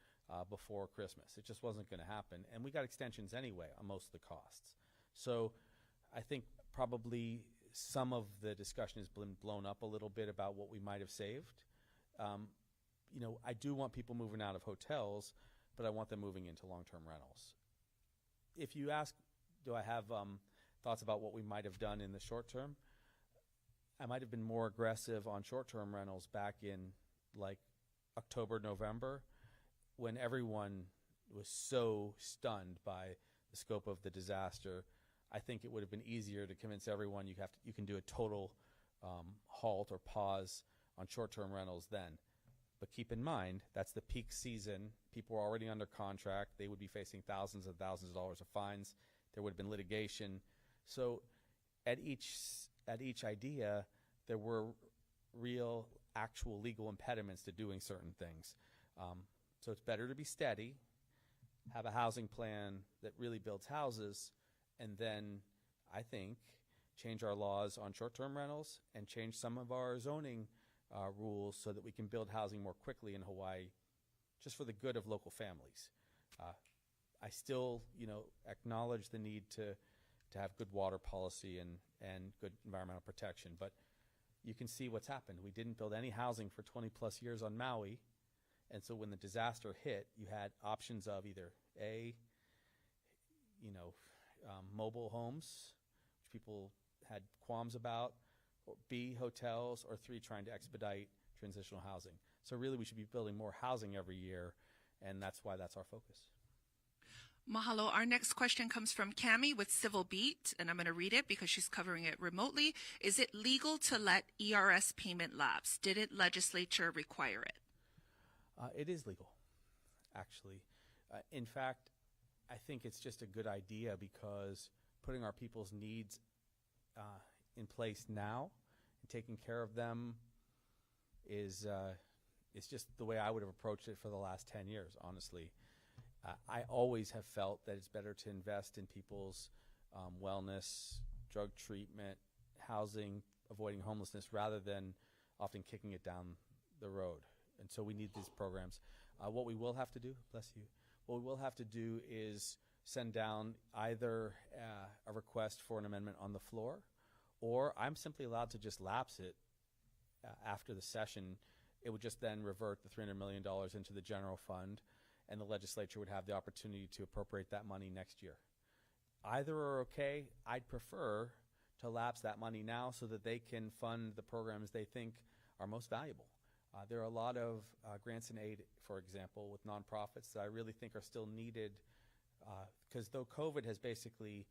before Christmas. It just wasn't going to happen. And we got extensions anyway on most of the costs. So I think probably some of the discussion has been blown up a little bit about what we might have saved. I do want people moving out of hotels, but I want them moving into long-term rentals. If you ask, do I have thoughts about what we might have done in the short term? I might have been more aggressive on short-term rentals back in like October, November, when everyone was so stunned by the scope of the disaster. I think it would have been easier to convince everyone you can do a total halt or pause on short-term rentals then. But keep in mind, that's the peak season. People are already under contract. They would be facing thousands and thousands of dollars of fines. There would have been litigation. So at each idea, there were real, actual legal impediments to doing certain things. So it's better to be steady, have a housing plan that really builds houses, and then I think change our laws on short-term rentals and change some of our zoning rules so that we can build housing more quickly in Hawaii, just for the good of local families. I still, acknowledge the need to have good water policy and good environmental protection, but you can see what's happened. We didn't build any housing for 20 plus years on Maui, and so when the disaster hit, you had options of either A, mobile homes, which people had qualms about, or B, hotels, or 3, trying to expedite transitional housing. So really we should be building more housing every year, and that's why that's our focus. Mahalo. Our next question comes from Cammie with Civil Beat, and I'm going to read it because she's covering it remotely. Is it legal to let ERS payment lapse? Didn't legislature require it? It is legal, actually. In fact, I think it's just a good idea because putting our people's needs in place now and taking care of them is just the way I would have approached it for the last 10 years, honestly. I always have felt that it's better to invest in people's wellness, drug treatment, housing, avoiding homelessness, rather than often kicking it down the road. And so we need these programs. What we will have to do, bless you, what we will have to do is send down either a request for an amendment on the floor, or I'm simply allowed to just lapse it after the session. It would just then revert the $300 million into the general fund, and the legislature would have the opportunity to appropriate that money next year. Either are okay. I'd prefer to lapse that money now so that they can fund the programs they think are most valuable. There are a lot of grants and aid, for example, with nonprofits that I really think are still needed, because though COVID has basically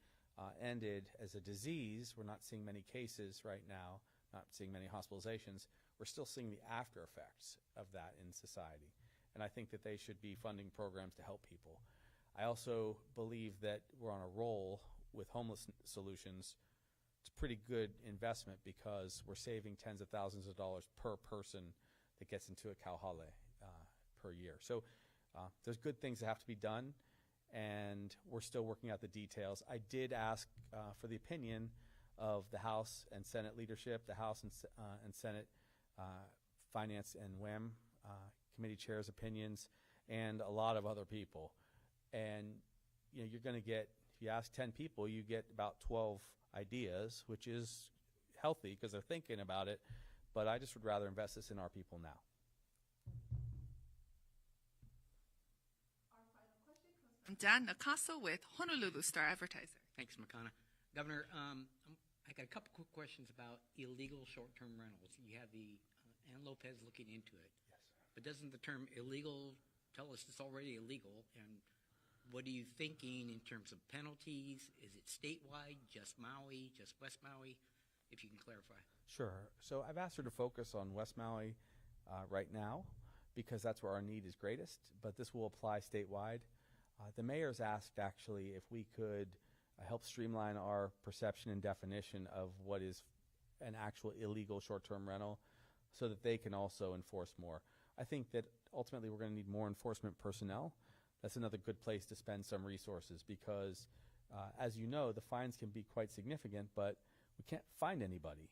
ended as a disease, we're not seeing many cases right now, not seeing many hospitalizations, we're still seeing the after effects of that in society. And I think that they should be funding programs to help people. I also believe that we're on a roll with homeless solutions. It's a pretty good investment because we're saving tens of thousands of dollars per person that gets into a kauhale per year. So there's good things that have to be done, and we're still working out the details. I did ask for the opinion of the House and Senate leadership, the House and Senate Finance and WAM committee chairs' opinions, and a lot of other people. And you're going to get, if you ask 10 people, you get about 12 ideas, which is healthy because they're thinking about it. But I just would rather invest this in our people now. Our final question comes from Dan Nakaso with Honolulu Star Advertiser. Thanks, Makana. Governor, I got a couple quick questions about illegal short-term rentals. You have the Ann Lopez looking into it. Yes. But doesn't the term illegal tell us it's already illegal? And what are you thinking in terms of penalties? Is it statewide, just Maui, just West Maui? If you can clarify. Sure. So I've asked her to focus on West Maui right now because that's where our need is greatest, but this will apply statewide. The mayor's asked actually if we could help streamline our perception and definition of what is an actual illegal short-term rental so that they can also enforce more. I think that ultimately we're going to need more enforcement personnel. That's another good place to spend some resources because, as you know, the fines can be quite significant, but we can't find anybody,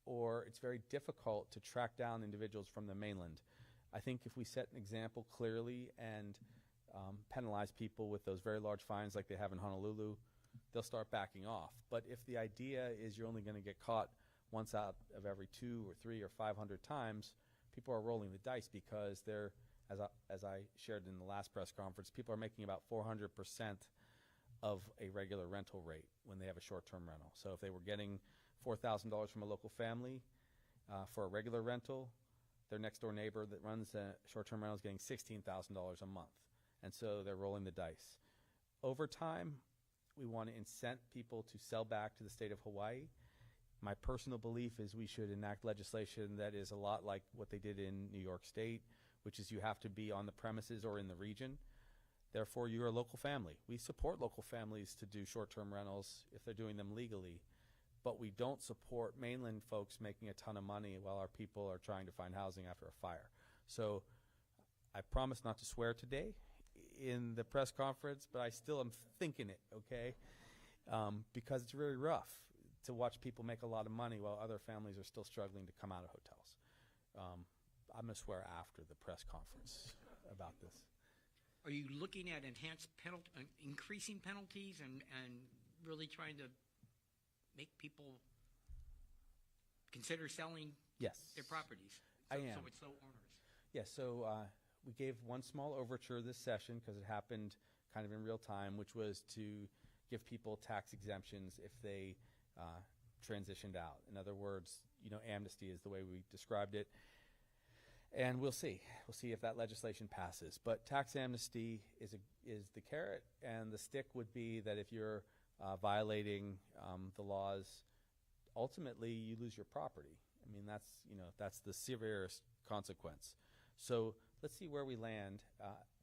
or it's very difficult to track down individuals from the mainland. I think if we set an example clearly and penalize people with those very large fines like they have in Honolulu, they'll start backing off. But if the idea is you're only going to get caught once out of every 2 or 3 or 500 times, people are rolling the dice because they're, as I shared in the last press conference, people are making about 400% of a regular rental rate when they have a short-term rental. So if they were getting $4,000 from a local family for a regular rental, their next-door neighbor that runs a short-term rental is getting $16,000 a month. And so they're rolling the dice. Over time, we want to incent people to sell back to the state of Hawaii. My personal belief is we should enact legislation that is a lot like what they did in New York State, which is you have to be on the premises or in the region. Therefore, you're a local family. We support local families to do short-term rentals if they're doing them legally, but we don't support mainland folks making a ton of money while our people are trying to find housing after a fire. So I promise not to swear today in the press conference, but I still am thinking it, okay? Because it's really rough to watch people make a lot of money while other families are still struggling to come out of hotels. I'm going to swear after the press conference about this. Are you looking at increasing penalties and really trying to make people consider selling Yes. their properties? I am. So it's so onerous. Yes, so we gave one small overture this session because it happened kind of in real time, which was to give people tax exemptions if they transitioned out. In other words, amnesty is the way we described it. And we'll see. We'll see if that legislation passes. But tax amnesty is the carrot, and the stick would be that if you're violating the laws, ultimately you lose your property. I mean, that's the severest consequence. So let's see where we land.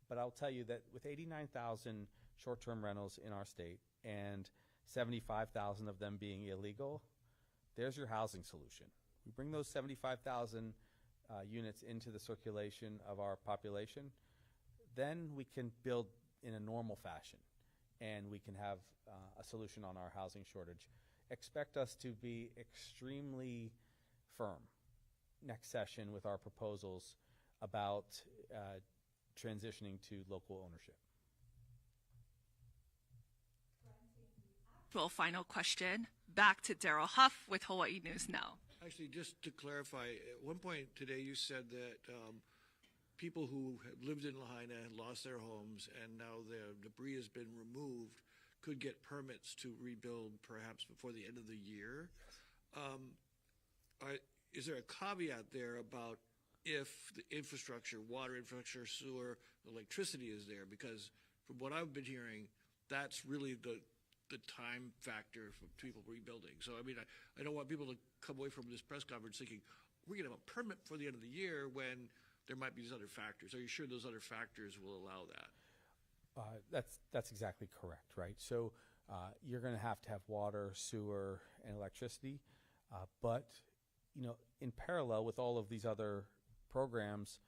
But I'll tell you that with 89,000 short-term rentals in our state and 75,000 of them being illegal, there's your housing solution. We bring those 75,000 units into the circulation of our population, then we can build in a normal fashion, and we can have a solution on our housing shortage. Expect us to be extremely firm next session with our proposals about transitioning to local ownership. Well, final question. Back to Daryl Huff with Hawaii News Now. Actually, just to clarify, at one point today you said that people who have lived in Lahaina and lost their homes and now their debris has been removed could get permits to rebuild perhaps before the end of the year. Is there a caveat there about if the infrastructure, water infrastructure, sewer, electricity is there? Because from what I've been hearing, that's really the time factor for people rebuilding. So, I mean, I don't want people to come away from this press conference thinking, we're going to have a permit for the end of the year when there might be these other factors. Are you sure those other factors will allow that? That's exactly correct, right? So you're going to have water, sewer, and electricity. But, in parallel with all of these other programs,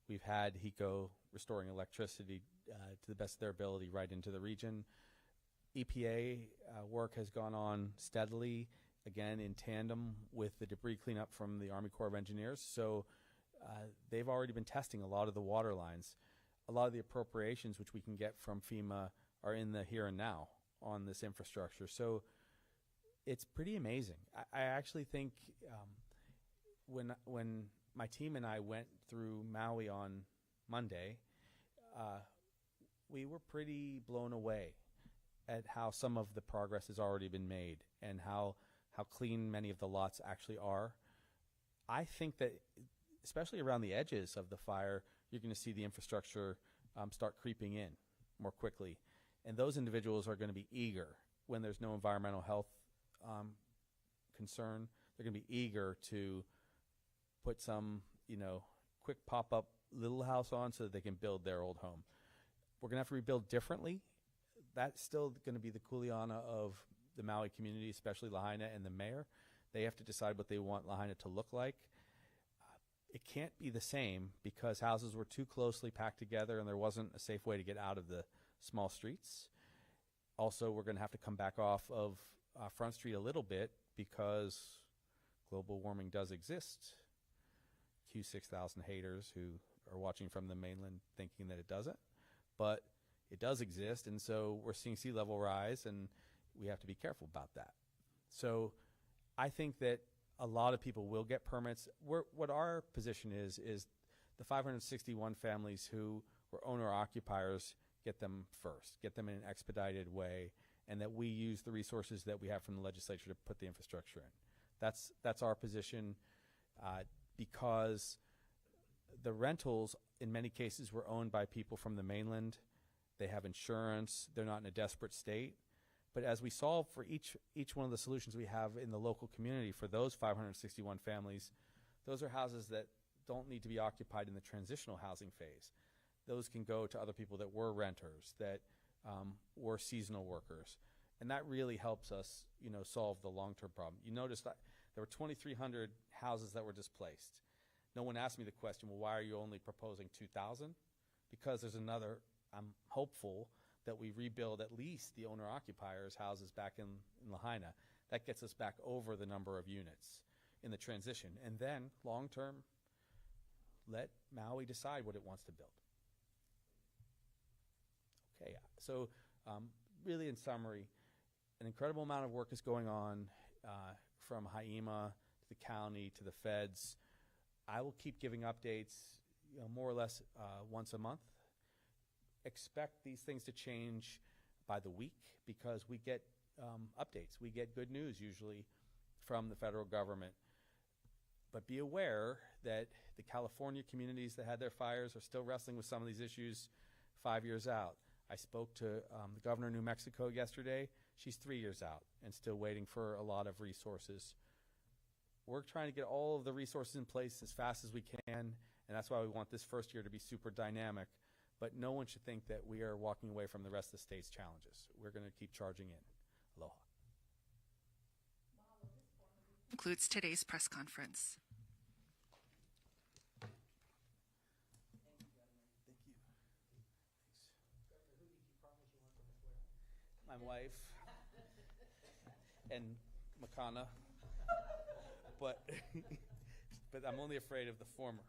we've had HECO restoring electricity to the best of their ability right into the region. EPA work has gone on steadily, again, in tandem with the debris cleanup from the Army Corps of Engineers. So they've already been testing a lot of the water lines. A lot of the appropriations which we can get from FEMA are in the here and now on this infrastructure. So it's pretty amazing. I actually think when my team and I went through Maui on Monday, we were pretty blown away at how some of the progress has already been made and how clean many of the lots actually are. I think that especially around the edges of the fire, you're going to see the infrastructure start creeping in more quickly. And those individuals are going to be eager when there's no environmental health concern. They're going to be eager to put some, quick pop-up little house on so that they can build their old home. we're going to have to rebuild differently. That's still going to be the kuleana of the Maui community, especially Lahaina and the mayor. They have to decide what they want Lahaina to look like. It can't be the same because houses were too closely packed together and there wasn't a safe way to get out of the small streets. Also, we're going to have to come back off of Front Street a little bit because global warming does exist. Cue 6,000 haters who are watching from the mainland thinking that it doesn't. But it does exist, and so we're seeing sea level rise, and we have to be careful about that. So I think that a lot of people will get permits. What our position is the 561 families who were owner-occupiers get them first, get them in an expedited way, and that we use the resources that we have from the legislature to put the infrastructure in. That's our position because the rentals, in many cases, were owned by people from the mainland. They have insurance. They're not in a desperate state. But as we solve for each one of the solutions we have in the local community for those 561 families, those are houses that don't need to be occupied in the transitional housing phase. Those can go to other people that were renters, that were seasonal workers. And that really helps us, solve the long-term problem. You notice that there were 2,300 houses that were displaced. No one asked me the question, well, why are you only proposing 2,000? Because there's another, I'm hopeful that we rebuild at least the owner-occupiers' houses back in Lahaina. That gets us back over the number of units in the transition. And then, long-term, let Maui decide what it wants to build. Okay, so really in summary, an incredible amount of work is going on from Haima to the county to the feds. I will keep giving updates more or less once a month. Expect these things to change by the week because we get updates. We get good news usually from the federal government. But be aware that the California communities that had their fires are still wrestling with some of these issues 5 years out. I spoke to the governor of New Mexico yesterday. She's 3 years out and still waiting for a lot of resources. We're trying to get all of the resources in place as fast as we can, and that's why we want this first year to be super dynamic. But no one should think that we are walking away from the rest of the state's challenges. We're going to keep charging in. Aloha. Concludes today's press conference. Thank you. My wife and Makana, but I'm only afraid of the former.